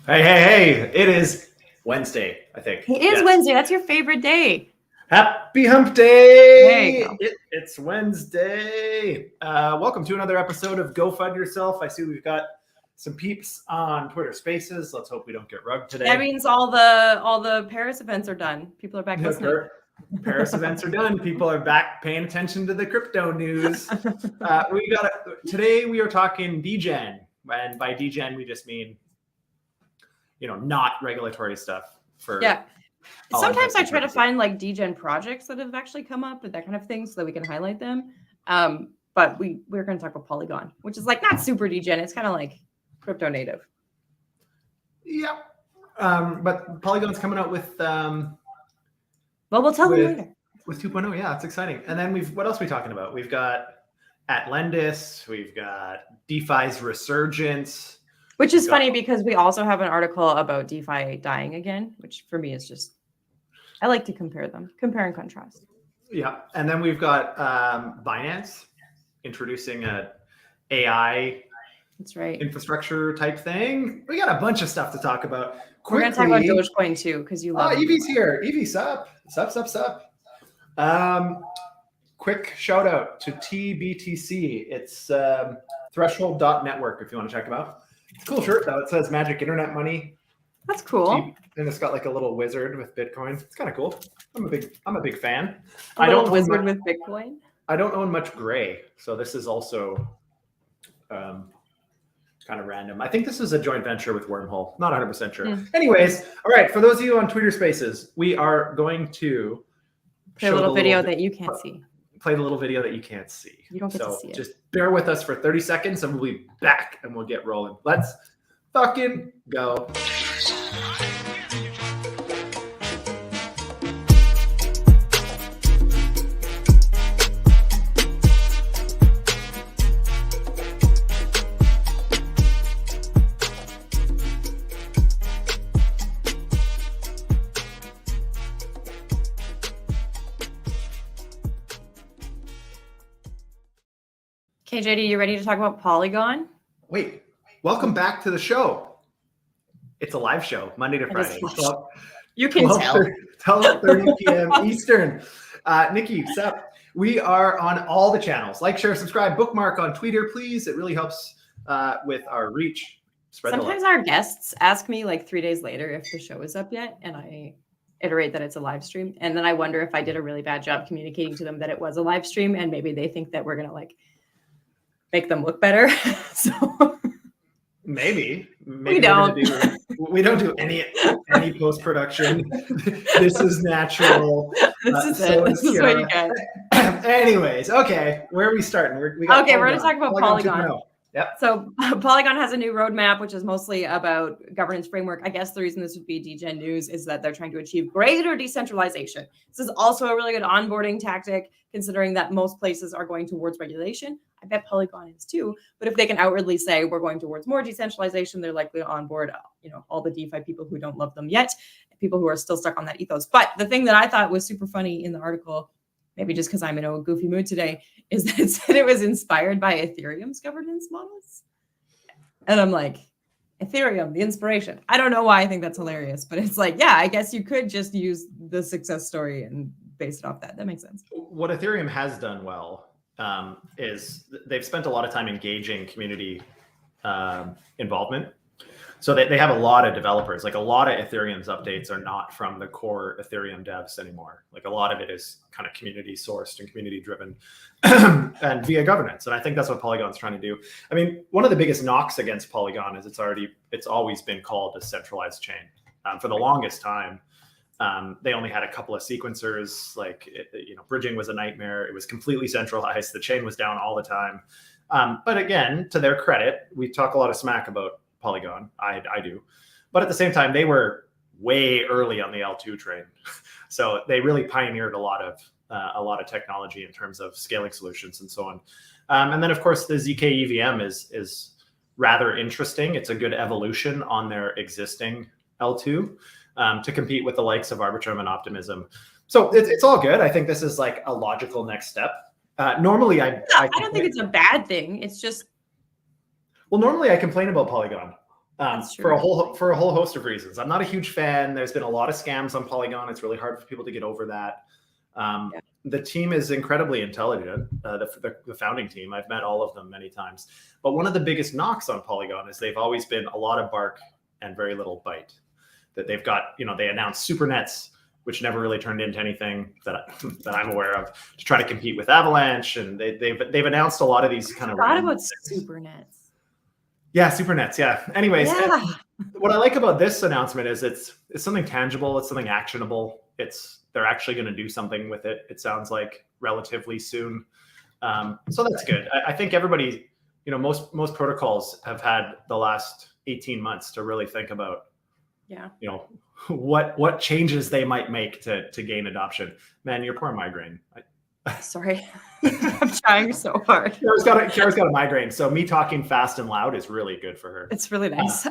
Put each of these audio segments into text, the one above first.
Hey, it is Wednesday, I think. It is Wednesday. That's your favorite day. Happy hump day. There you go. It's Wednesday. Welcome to another episode of Go FUD Yourself. I see we've got some peeps on Twitter Spaces. Let's hope we don't get rugged today. That means all the Paris events are done. People are back listening. Paris events are done. People are back paying attention to the crypto news. Today we are talking Degen. And by Degen, we just mean not regulatory stuff for Sometimes I try to find like Degen projects that have actually come up and that kind of thing so that we can highlight them. But we're going to talk about Polygon, which is like not super Degen. It's kind of like crypto native. Yeah. But Polygon's coming out with well, we'll tell them later. With 2.0, yeah, it's exciting. And then what else are we talking about? We've got Wildest, we've got DeFi's resurgence. Which is funny because we also have an article about DeFi dying again, which for me is just, I like to compare and contrast. Yeah. And then we've got Binance introducing a AI That's right. infrastructure type thing. We got a bunch of stuff to talk about. We're going to talk about Dogecoin too, because you love Evie's here. Evie, sup. Quick shout out to TBTC. It's threshold.network if you want to check them out. It's a cool shirt though. It says Magic Internet Money. That's cool. And it's got like a little wizard with Bitcoin. It's kind of cool. I'm a big fan. I don't wizard with Bitcoin. I don't own much gray, so this is also kind of random. I think this is a joint venture with Wormhole. Not 100% sure. Anyways, all right. For those of you on Twitter Spaces, we are going to play a little video that you can't see. Play the little video that you can't see. You don't get to see it. Just bear with us for 30 seconds and we'll be back and we'll get rolling. Let's fucking go. Okay, JD, you ready to talk about Polygon? Wait, welcome back to the show. It's a live show, Monday to Friday. You can tell. 12:30 p.m. Eastern. Nikki, sup? We are on all the channels. Like, share, subscribe, bookmark on Twitter, please. It really helps with our reach. Sometimes our guests ask me like 3 days later if the show is up yet, and I iterate that it's a live stream. And then I wonder if I did a really bad job communicating to them that it was a live stream, and maybe they think that we're going to like make them look better. So maybe we don't. We don't do any post-production. This is natural. This is it. This is what you get. Anyways, okay. Where are we starting? We're going to talk about Polygon. Yep. So Polygon has a new roadmap, which is mostly about governance framework. I guess the reason this would be Degen news is that they're trying to achieve greater decentralization. This is also a really good onboarding tactic, considering that most places are going towards regulation. I bet Polygon is too. But if they can outwardly say we're going towards more decentralization, they're likely to onboard, all the DeFi people who don't love them yet, people who are still stuck on that ethos. But the thing that I thought was super funny in the article, maybe just because I'm in a goofy mood today, is that it said it was inspired by Ethereum's governance models. And I'm like, Ethereum, the inspiration. I don't know why I think that's hilarious, but it's like, yeah, I guess you could just use the success story and base it off that. That makes sense. What Ethereum has done well is they've spent a lot of time engaging community involvement. So they have a lot of developers. Like a lot of Ethereum's updates are not from the core Ethereum devs anymore. Like a lot of it is kind of community sourced and community driven and via governance. And I think that's what Polygon's trying to do. I mean, one of the biggest knocks against Polygon is it's always been called a centralized chain. For the longest time, they only had a couple of sequencers. Bridging was a nightmare. It was completely centralized. The chain was down all the time. But again, to their credit, we talk a lot of smack about Polygon. I do. But at the same time, they were way early on the L2 train. So they really pioneered a lot of technology in terms of scaling solutions and so on. And then, of course, the ZK EVM is rather interesting. It's a good evolution on their existing L2 to compete with the likes of Arbitrum and Optimism. So it's all good. I think this is like a logical next step. Normally, I don't think it's a bad thing. It's just... Well, normally I complain about Polygon. That's for true. a whole host of reasons. I'm not a huge fan. There's been a lot of scams on Polygon. It's really hard for people to get over that. Yeah. The team is incredibly intelligent. The founding team, I've met all of them many times. But one of the biggest knocks on Polygon is they've always been a lot of bark and very little bite. That they've got, they announced super nets, which never really turned into anything that I'm aware of, to try to compete with Avalanche, and they've announced a lot of these kind of. Thought about super nets. Yeah, super nets. Yeah. Anyways, Yeah. what I like about this announcement is it's something tangible. It's something actionable. They're actually going to do something with it. It sounds like relatively soon. So that's good. I think everybody, most protocols have had the last 18 months to really think about, what changes they might make to gain adoption. Man, your poor migraine. Sorry. I'm trying so hard. Kara's got a migraine, so me talking fast and loud is really good for her. It's really nice.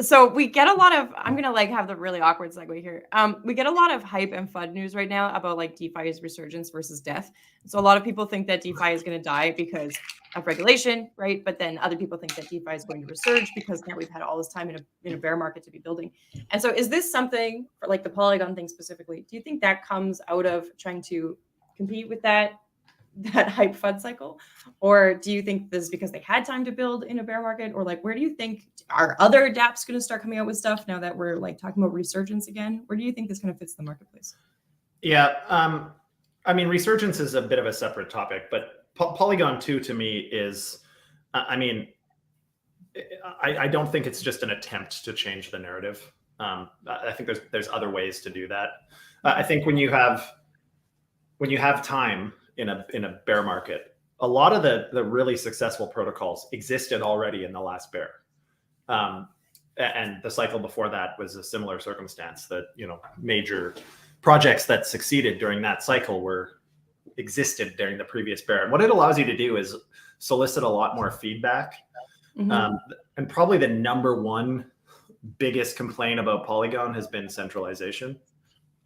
So we get a lot of, I'm going to have the really awkward segue here. We get a lot of hype and FUD news right now about DeFi's resurgence versus death. So a lot of people think that DeFi is going to die because of regulation, right? But then other people think that DeFi is going to resurge because now we've had all this time in a bear market to be building. And so is this something for the Polygon thing specifically? Do you think that comes out of trying to compete with that hype FUD cycle? Or do you think this is because they had time to build in a bear market? Or where do you think, are other dApps going to start coming out with stuff now that we're talking about resurgence again? Where do you think this kind of fits the marketplace? Yeah. Resurgence is a bit of a separate topic, but Polygon 2 to me is, I don't think it's just an attempt to change the narrative. I think there's other ways to do that. I think when you have time in a bear market, a lot of the really successful protocols existed already in the last bear. And the cycle before that was a similar circumstance, that, major projects that succeeded during that cycle existed during the previous bear. And what it allows you to do is solicit a lot more feedback. Mm-hmm. And probably the number one biggest complaint about Polygon has been centralization,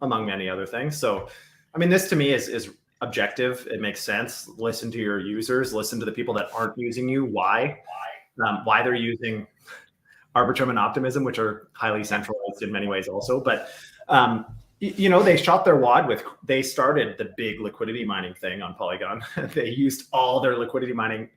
among many other things. So, this to me is objective. It makes sense. Listen to your users, listen to the people that aren't using you, why they're using Arbitrum and Optimism, which are highly centralized in many ways also. But, they shot their wad they started the big liquidity mining thing on Polygon. They used all their liquidity mining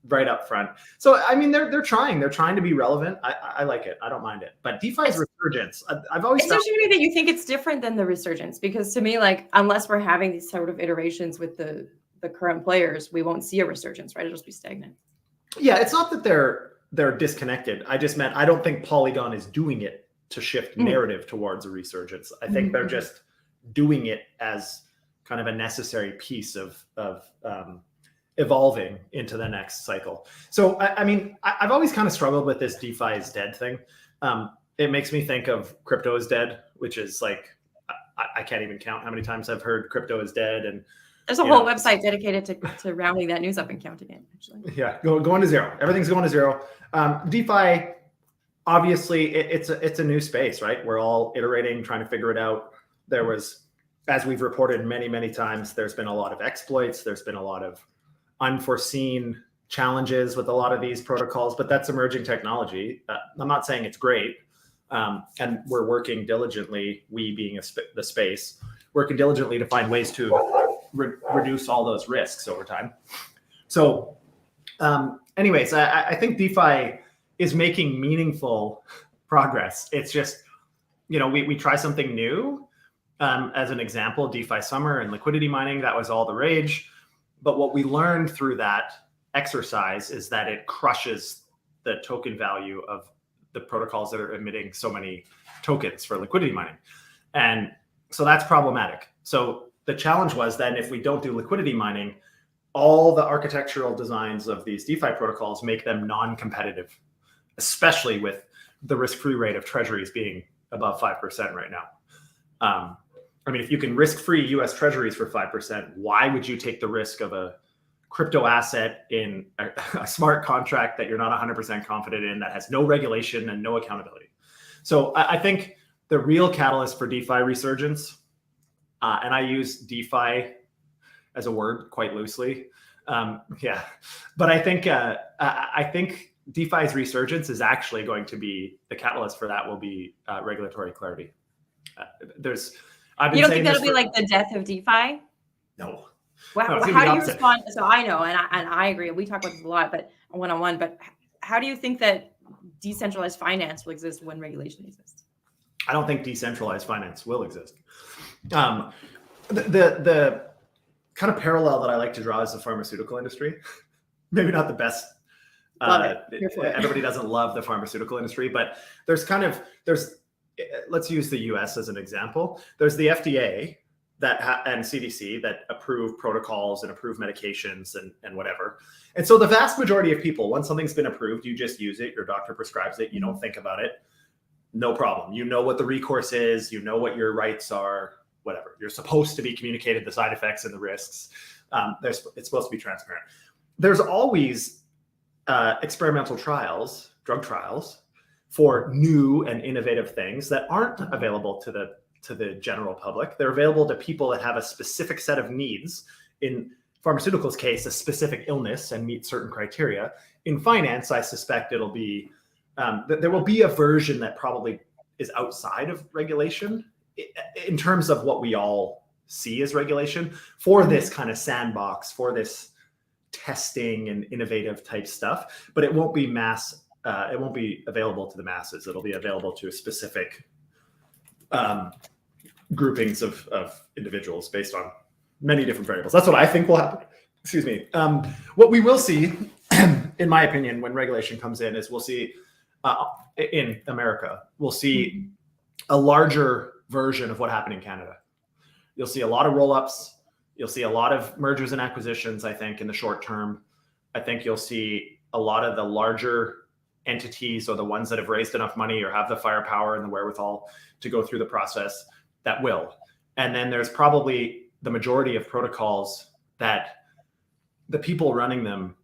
right up front. So, they're trying to be relevant. I like it. I don't mind it. But DeFi's resurgence, I've always found... It's interesting that you think it's different than the resurgence, because to me, unless we're having these sort of iterations with the current players, we won't see a resurgence, right? It'll just be stagnant. Yeah, it's not that they're disconnected. I just meant I don't think Polygon is doing it to shift narrative towards a resurgence. I think they're just doing it as kind of a necessary piece of evolving into the next cycle. So, I've always kind of struggled with this DeFi is dead thing. It makes me think of crypto is dead, which is I can't even count how many times I've heard crypto is dead. And there's a whole website dedicated to rounding that news up and counting it, actually. Yeah, going to zero. Everything's going to zero. DeFi, obviously, it's a new space, right? We're all iterating, trying to figure it out. There was, as we've reported many, many times, there's been a lot of exploits. There's been a lot of unforeseen challenges with a lot of these protocols, but that's emerging technology. I'm not saying it's great. And we're working diligently, we being the space, working diligently to find ways to reduce all those risks over time. So anyways, I think DeFi is making meaningful progress. It's just, we try something new. As an example, DeFi Summer and liquidity mining, that was all the rage. But what we learned through that exercise is that it crushes the token value of the protocols that are emitting so many tokens for liquidity mining. And so that's problematic. So the challenge was then, if we don't do liquidity mining, all the architectural designs of these DeFi protocols make them non-competitive, especially with the risk-free rate of treasuries being above 5% right now. If you can risk-free US treasuries for 5%, why would you take the risk of a crypto asset in a smart contract that you're not 100% confident in, that has no regulation and no accountability? So I think the real catalyst for DeFi resurgence, and I use DeFi as a word quite loosely, but I think DeFi's resurgence is actually going to be the catalyst for that will be regulatory clarity. I've been You don't saying think that'll this be like the death of DeFi? No. Well, No, it's gonna be how the do you opposite. respond? So I know, and I agree. We talk about this a lot, but one-on-one. But how do you think that decentralized finance will exist when regulation exists? I don't think decentralized finance will exist. The kind of parallel that I like to draw is the pharmaceutical industry. Maybe not the best. Everybody doesn't love the pharmaceutical industry, but there's let's use the US as an example. There's the FDA and CDC that approve protocols and approve medications and whatever. And so the vast majority of people, once something's been approved, you just use it. Your doctor prescribes it. You don't think about it. No problem. You know what the recourse is. You know what your rights are, whatever. You're supposed to be communicated the side effects and the risks. It's supposed to be transparent. There's always experimental trials, drug trials, for new and innovative things that aren't available to the general public. They're available to people that have a specific set of needs. In pharmaceuticals case, a specific illness and meet certain criteria. In finance, I suspect it'll be, there will be a version that probably is outside of regulation in terms of what we all see as regulation for this kind of sandbox, for this testing and innovative type stuff, but it won't be it won't be available to the masses. It'll be available to a specific groupings of individuals based on many different variables. That's what I think will happen. Excuse me. What we will see, in my opinion, when regulation comes in is we'll see in America, we'll see a larger version of what happened in Canada. You'll see a lot of roll-ups. You'll see a lot of mergers and acquisitions, I think, in the short term. I think you'll see a lot of the larger entities or the ones that have raised enough money or have the firepower and the wherewithal to go through the process that will. And then there's probably the majority of protocols that the people running them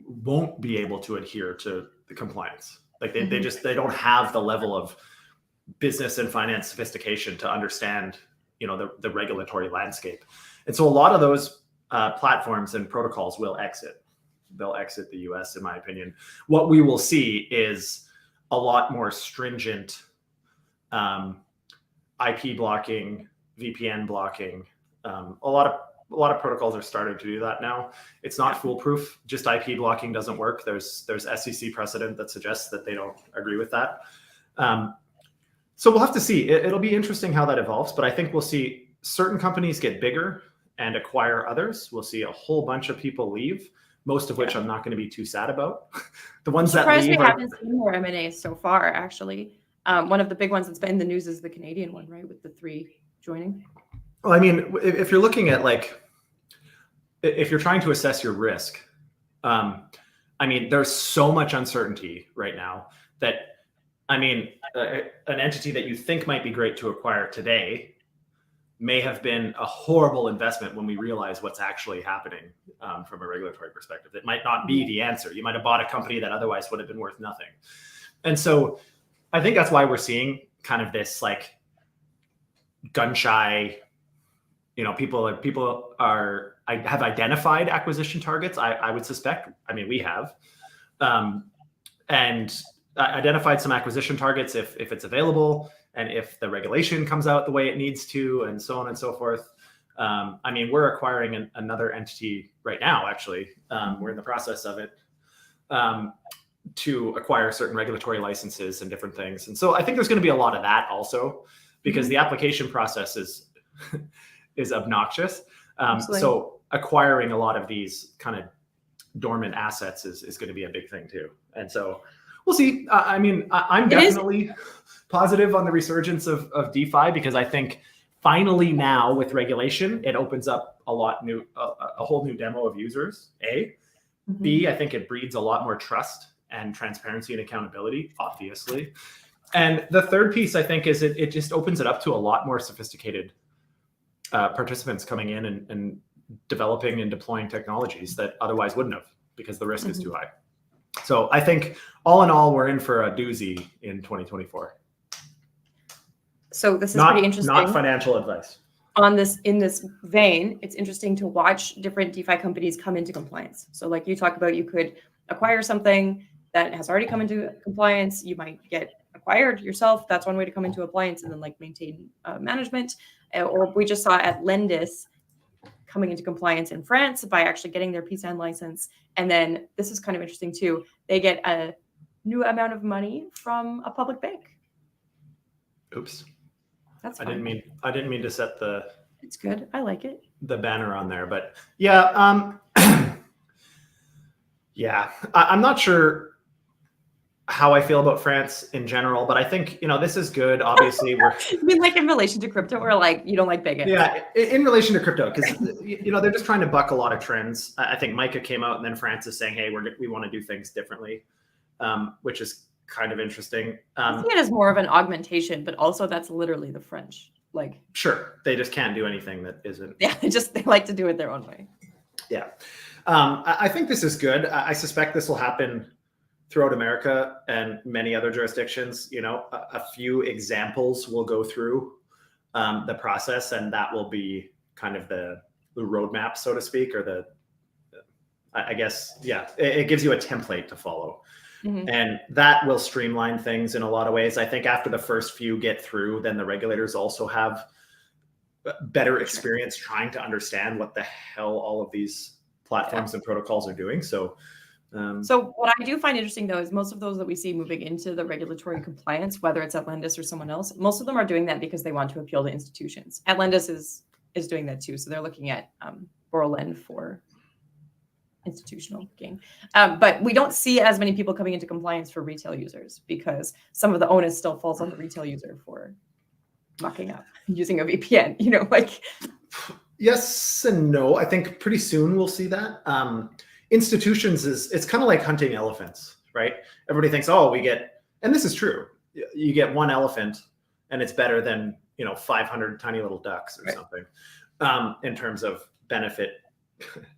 won't be able to adhere to the compliance. Like they don't have the level of business and finance sophistication to understand, the regulatory landscape. And so a lot of those platforms and protocols will exit. They'll exit the US, in my opinion. What we will see is a lot more stringent IP blocking, VPN blocking. A lot of protocols are starting to do that now. It's not foolproof. Just IP blocking doesn't work. There's SEC precedent that suggests that they don't agree with that. So we'll have to see. It'll be interesting how that evolves, but I think we'll see certain companies get bigger and acquire others. We'll see a whole bunch of people leave, most of which I'm not going to be too sad about. The ones that leave we haven't seen more M&As so far, actually. One of the big ones that's been in the news is the Canadian one, right? With the 3 joining. Well, I mean, if you're looking at if you're trying to assess your risk, I mean, there's so much uncertainty right now that, an entity that you think might be great to acquire today may have been a horrible investment when we realize what's actually happening from a regulatory perspective. It might not be the answer. You might have bought a company that otherwise would have been worth nothing. And so I think that's why we're seeing kind of this gun shy, people have identified acquisition targets. I would suspect, we have, and identified some acquisition targets if it's available and if the regulation comes out the way it needs to, and so on and so forth. We're acquiring another entity right now, actually. We're in the process of it to acquire certain regulatory licenses and different things. And so I think there's going to be a lot of that also, because the application process is obnoxious. So acquiring a lot of these kind of dormant assets is going to be a big thing too. And so we'll see. I'm definitely positive on the resurgence of DeFi, because I think finally now with regulation, it opens up a whole new demo of users, A. B, I think it breeds a lot more trust and transparency and accountability, obviously. And the third piece, I think, is it just opens it up to a lot more sophisticated participants coming in and developing and deploying technologies that otherwise wouldn't have, because the risk is too high. So I think all in all, we're in for a doozy in 2024. So this is pretty interesting. Not financial advice. In this vein, it's interesting to watch different DeFi companies come into compliance. So like you talk about, you could acquire something that has already come into compliance. You might get acquired yourself. That's one way to come into compliance and then like maintain management. Or we just saw at Lendis coming into compliance in France by actually getting their PSAN license. And then this is kind of interesting too. They get a new amount of money from a public bank. Oops. That's I fine. didn't mean to set It's good. I like it. the banner on there, but yeah, yeah, I'm not sure how I feel about France in general, but I think, this is good. Obviously, we're You mean like in relation to crypto, or like you don't like Degen? yeah, in relation to crypto, because they're just trying to buck a lot of trends. I think Micah came out, and then France is saying, "Hey, we want to do things differently," which is kind of interesting. I see it as more of an augmentation, but also that's literally the French. Like, sure, they just can't do anything that isn't. Yeah, they like to do it their own way. Yeah, I think this is good. I suspect this will happen throughout America and many other jurisdictions. A few examples will go through the process, and that will be kind of the roadmap, so to speak, or I guess, yeah, it gives you a template to follow. Mm-hmm. And that will streamline things in a lot of ways. I think after the first few get through, then the regulators also have better experience trying to understand what the hell all of these platforms and protocols are doing. So what I do find interesting, though, is most of those that we see moving into the regulatory compliance, whether it's at Lendis or someone else, most of them are doing that because they want to appeal to institutions. At Lendis is doing that too. So they're looking at Borland for institutional gain. But we don't see as many people coming into compliance for retail users because some of the onus still falls on the retail user for mucking up using a VPN, Yes and no. I think pretty soon we'll see that. Institutions it's kind of like hunting elephants, right? Everybody thinks, and this is true. You get one elephant and it's better than, 500 tiny little ducks or something in terms of benefit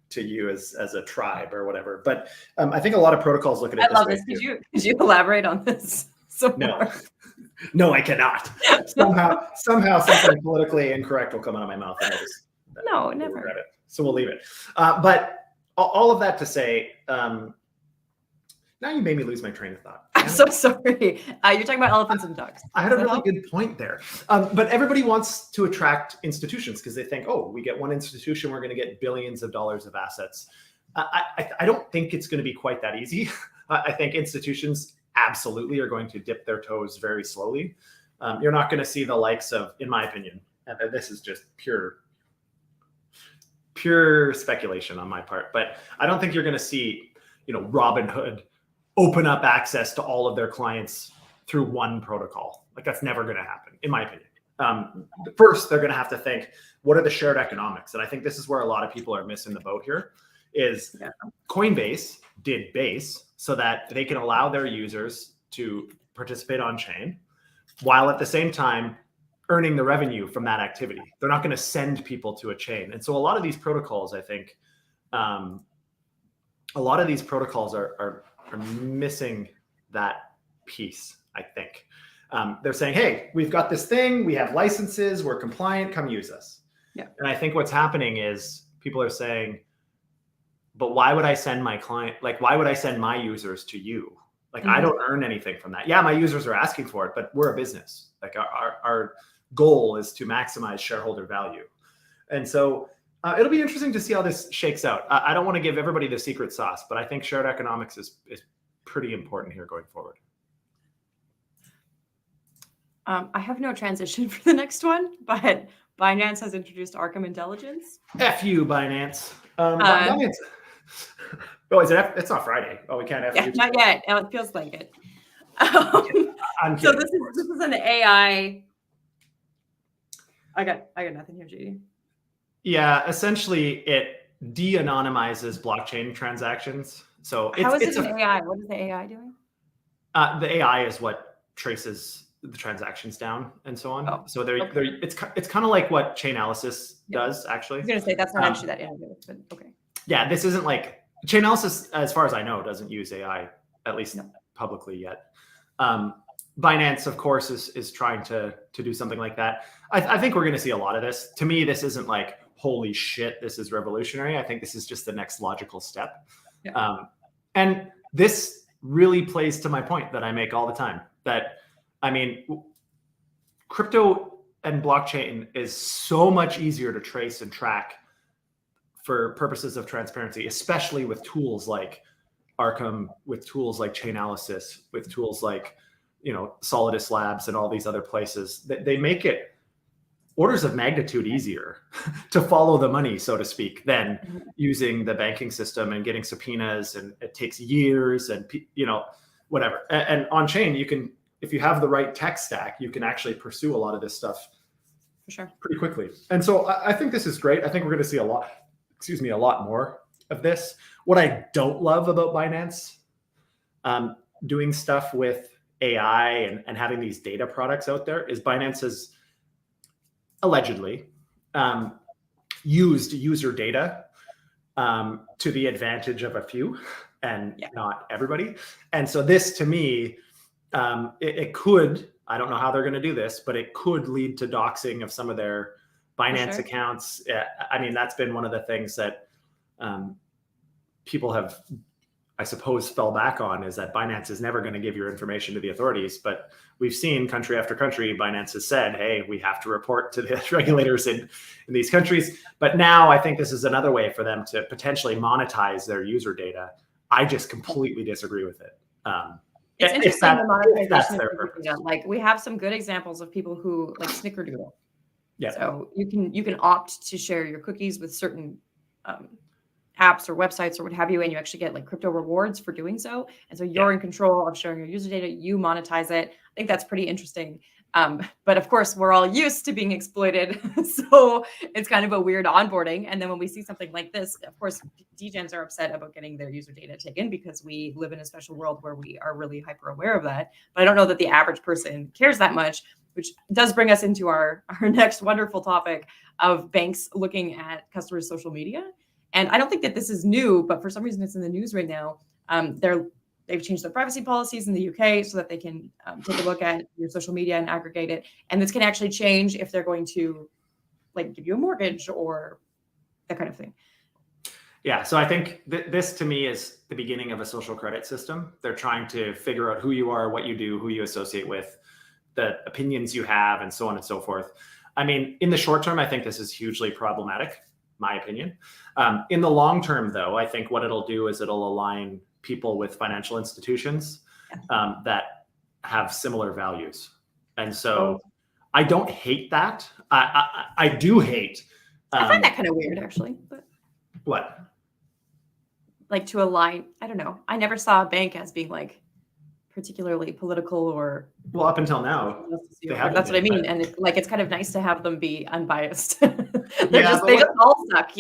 to you as a tribe or whatever. But I think a lot of protocols look at it. I love this. Could you elaborate on this? No, I cannot. Somehow something politically incorrect will come out of my mouth. And never. Regret it. So we'll leave it. But all of that to say, now you made me lose my train of thought. I'm so sorry. You're talking about elephants and ducks. I had a really good point there. But everybody wants to attract institutions because they think, we get one institution, we're going to get billions of dollars of assets. I don't think it's going to be quite that easy. I think institutions absolutely are going to dip their toes very slowly. You're not going to see the likes of, in my opinion, and this is just pure speculation on my part, but I don't think you're going to see, Robinhood open up access to all of their clients through one protocol. Like that's never going to happen, in my opinion. First, they're going to have to think, what are the shared economics? And I think this is where a lot of people are missing the boat here is Coinbase did Base so that they can allow their users to participate on chain while at the same time earning the revenue from that activity. They're not going to send people to a chain. And so a lot of these protocols, I think, are missing that piece, I think. They're saying, hey, we've got this thing, we have licenses, we're compliant, come use us. Yeah. And I think what's happening is people are saying, but why would I send my client, why would I send my users to you? I don't earn anything from that. Yeah, my users are asking for it, but we're a business. Our goal is to maximize shareholder value. And so it'll be interesting to see how this shakes out. I don't want to give everybody the secret sauce, but I think shared economics is pretty important here going forward. I have no transition for the next one, but Binance has introduced Arkham Intelligence. F you, Binance. Binance. Oh, is it? It's not Friday. Oh, we can't F you. Not yet. It feels like it. I'm kidding, so this is an AI. I got nothing here, JD. Yeah, essentially it de-anonymizes blockchain transactions. So how is it an AI? What is the AI doing? The AI is what traces the transactions down and so on. Oh, so it's kind of like what Chainalysis does, actually. I was going to say that's not actually that innovative, but okay. Yeah, this isn't like Chainalysis, as far as I know, doesn't use AI, at least publicly yet. Binance, of course, is trying to do something like that. I think we're going to see a lot of this. To me, this isn't like, holy shit, this is revolutionary. I think this is just the next logical step. Yeah. And this really plays to my point that I make all the time, that, I mean, crypto and blockchain is so much easier to trace and track for purposes of transparency, especially with tools like Arkham, with tools like Chainalysis, with tools like, Solidus Labs and all these other places. They make it orders of magnitude easier to follow the money, so to speak, than using the banking system and getting subpoenas, and it takes years and, whatever. And on chain, you can, if you have the right tech stack, you can actually pursue a lot of this stuff For sure. pretty quickly. And so I think this is great. I think we're going to see a lot more of this. What I don't love about Binance, doing stuff with AI and having these data products out there, is Binance has allegedly used user data to the advantage of a few and not everybody. And so this, to me, it could, I don't know how they're going to do this, but it could lead to doxing of some of their Binance accounts. I mean, that's been one of the things that people have, I suppose, fell back on, is that Binance is never going to give your information to the authorities. But we've seen country after country, Binance has said, hey, we have to report to the regulators in these countries. But now I think this is another way for them to potentially monetize their user data. I just completely disagree with it. It's interesting, the monetization that's of their user purpose. data. Like, we have some good examples of people who like Snickerdoodle. Yeah. So you can opt to share your cookies with certain apps or websites or what have you, and you actually get like crypto rewards for doing so. And so you're in control of sharing your user data. You monetize it. I think that's pretty interesting. But of course, we're all used to being exploited, so it's kind of a weird onboarding. And then when we see something like this, of course, degens are upset about getting their user data taken, because we live in a special world where we are really hyper aware of that. But I don't know that the average person cares that much, which does bring us into our next wonderful topic of banks looking at customers' social media. And I don't think that this is new, but for some reason it's in the news right now. They've changed their privacy policies in the UK so that they can take a look at your social media and aggregate it. And this can actually change if they're going to like give you a mortgage or that kind of thing. Yeah, so I think this to me is the beginning of a social credit system. They're trying to figure out who you are, what you do, who you associate with, the opinions you have, and so on and so forth. I mean, in the short term, I think this is hugely problematic, my opinion. In the long term, though, I think what it'll do is it'll align people with financial institutions that have similar values. And so I don't hate that. I do hate. I find that kind of weird, actually. But what? Like, to align, I don't know. I never saw a bank as being like particularly political or. Well, up until now, that's what I mean. And it's kind of nice to have them be unbiased. They just all suck,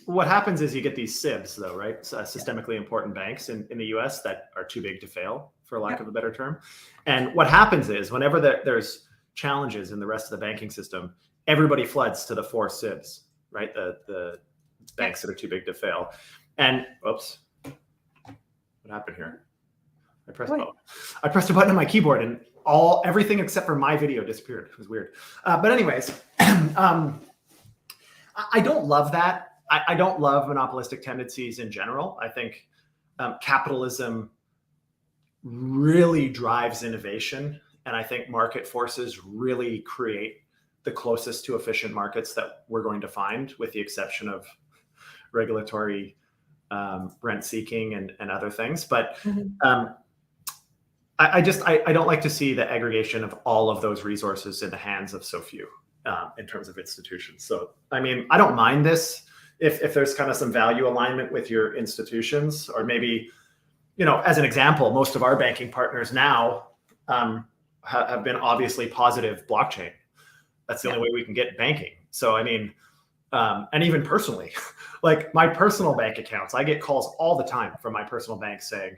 What happens is you get these SIBs, though, right? Systemically important banks in the US that are too big to fail, for lack of a better term. And what happens is whenever there's challenges in the rest of the banking system, everybody floods to the 4 SIBs, right? The banks that are too big to fail. And oops, what happened here? I pressed a button on my keyboard and everything except for my video disappeared. It was weird. But anyways, I don't love that. I don't love monopolistic tendencies in general. I think capitalism really drives innovation. And I think market forces really create the closest to efficient markets that we're going to find, with the exception of regulatory rent seeking and other things. But I don't like to see the aggregation of all of those resources in the hands of so few in terms of institutions. So, I mean, I don't mind this if there's kind of some value alignment with your institutions, or maybe, as an example, most of our banking partners now have been obviously positive blockchain. That's the only way we can get banking. So, I mean, and even personally, like my personal bank accounts, I get calls all the time from my personal bank saying,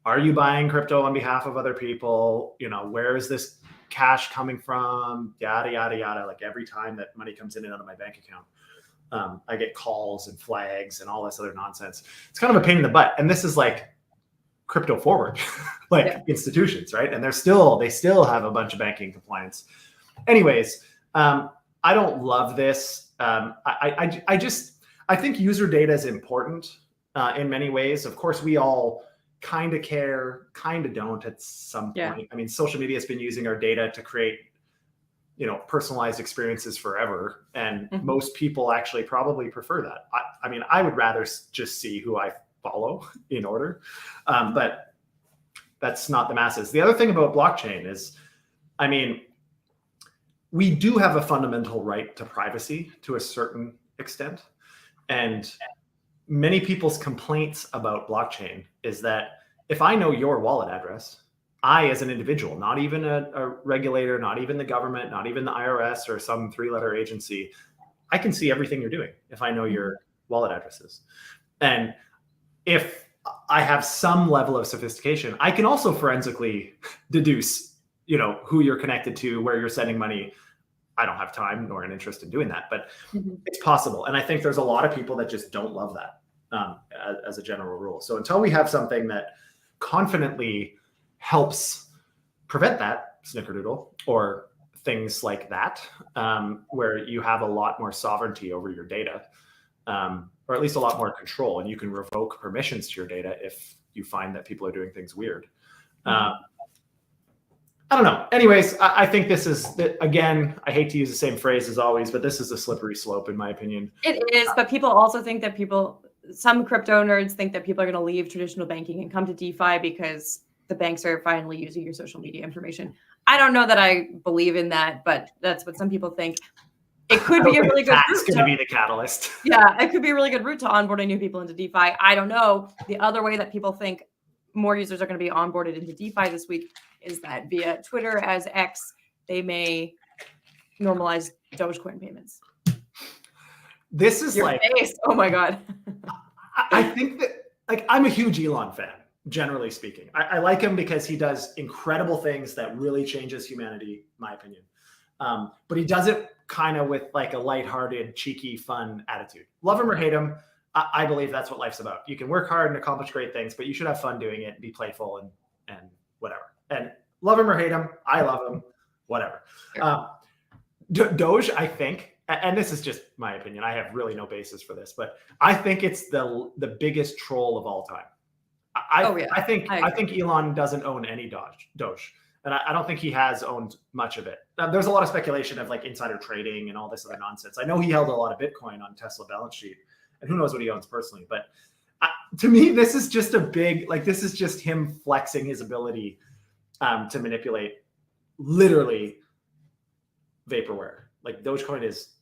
are you buying crypto on behalf of other people? Where is this cash coming from? Yada, yada, yada. Like every time that money comes in and out of my bank account, I get calls and flags and all this other nonsense. It's kind of a pain in the butt. And this is like crypto forward, institutions, right? And they still have a bunch of banking compliance. Anyways, I don't love this. I think user data is important in many ways. Of course, we all kind of care, kind of don't at some point. Yeah. I mean, social media has been using our data to create, personalized experiences forever. And most people actually probably prefer that. I mean, I would rather just see who I follow in order. But that's not the masses. The other thing about blockchain is, I mean, we do have a fundamental right to privacy to a certain extent. And many people's complaints about blockchain is that if I know your wallet address, I, as an individual, not even a regulator, not even the government, not even the IRS or some three-letter agency, I can see everything you're doing if I know your wallet addresses. And if I have some level of sophistication, I can also forensically deduce, who you're connected to, where you're sending money. I don't have time nor an interest in doing that, but it's possible. And I think there's a lot of people that just don't love that as a general rule. So until we have something that confidently helps prevent that, snickerdoodle, or things like that, where you have a lot more sovereignty over your data, or at least a lot more control, and you can revoke permissions to your data if you find that people are doing things weird. I don't know. Anyways, I think this is, again, I hate to use the same phrase as always, but this is a slippery slope in my opinion. It is, but people also think that some crypto nerds think that people are going to leave traditional banking and come to DeFi because the banks are finally using your social media information. I don't know that I believe in that, but that's what some people think. It could be a really good route. That's going to be the catalyst. Yeah, it could be a really good route to onboarding new people into DeFi. I don't know. The other way that people think more users are going to be onboarded into DeFi this week is that via Twitter as X, they may normalize Dogecoin payments. This is Your face. Oh my God. I think that, I'm a huge Elon fan, generally speaking. I like him because he does incredible things that really changes humanity, my opinion. But he does it kind of with a lighthearted, cheeky, fun attitude. Love him or hate him, I believe that's what life's about. You can work hard and accomplish great things, but you should have fun doing it and be playful and whatever. And love him or hate him, I love him, whatever. Doge, I think, and this is just my opinion, I have really no basis for this, but I think it's the biggest troll of all time. I think Elon doesn't own any Doge. And I don't think he has owned much of it. There's a lot of speculation of insider trading and all this other nonsense. I know he held a lot of Bitcoin on Tesla balance sheet, and who knows what he owns personally. But to me, this is just this is just him flexing his ability to manipulate literally vaporware. Dogecoin is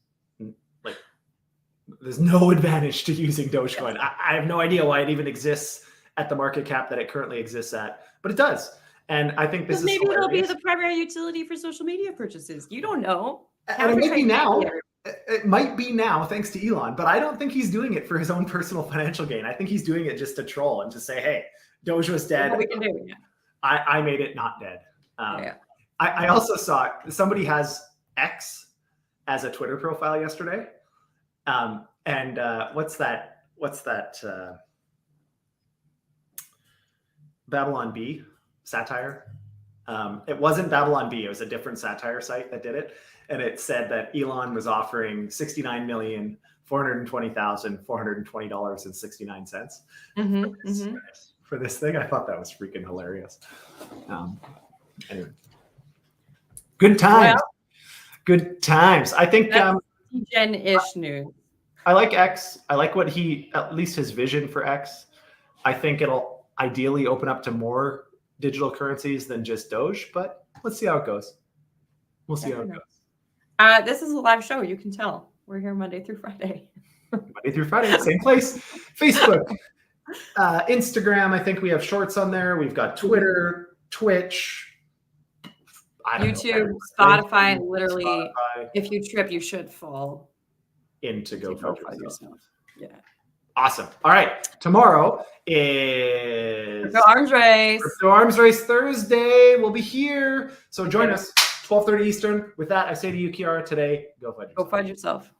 there's no advantage to using Dogecoin. I have no idea why it even exists at the market cap that it currently exists at, but it does. And I think this is maybe hilarious. it'll be the primary utility for social media purchases. You don't know. And it might be now. It might be now, thanks to Elon, but I don't think he's doing it for his own personal financial gain. I think he's doing it just to troll and to say, hey, Doge was dead. What we can do. Yeah. I made it not dead. I also saw somebody has X as a Twitter profile yesterday. And what's that? Babylon Bee satire. It wasn't Babylon Bee. It was a different satire site that did it. And it said that Elon was offering $69,420,420.69 for this thing. I thought that was freaking hilarious. Anyway, good times. Well, good times. I think Degen-ish news. I like X. I like what at least his vision for X. I think it'll ideally open up to more digital currencies than just Doge, but let's see how it goes. We'll see how it goes. This is a live show. You can tell. We're here Monday through Friday. Monday through Friday, same place. Facebook, Instagram. I think we have shorts on there. We've got Twitter, Twitch, YouTube, Spotify. Literally, if you trip, you should fall into Go FUD Yourself. Yeah. Awesome. All right. Tomorrow is Crypto Arms Race. Crypto Arms Race Thursday. We'll be here. So join us 12:30 Eastern. With that, I say to you, Kiara, today, go FUD yourself. Go FUD yourself.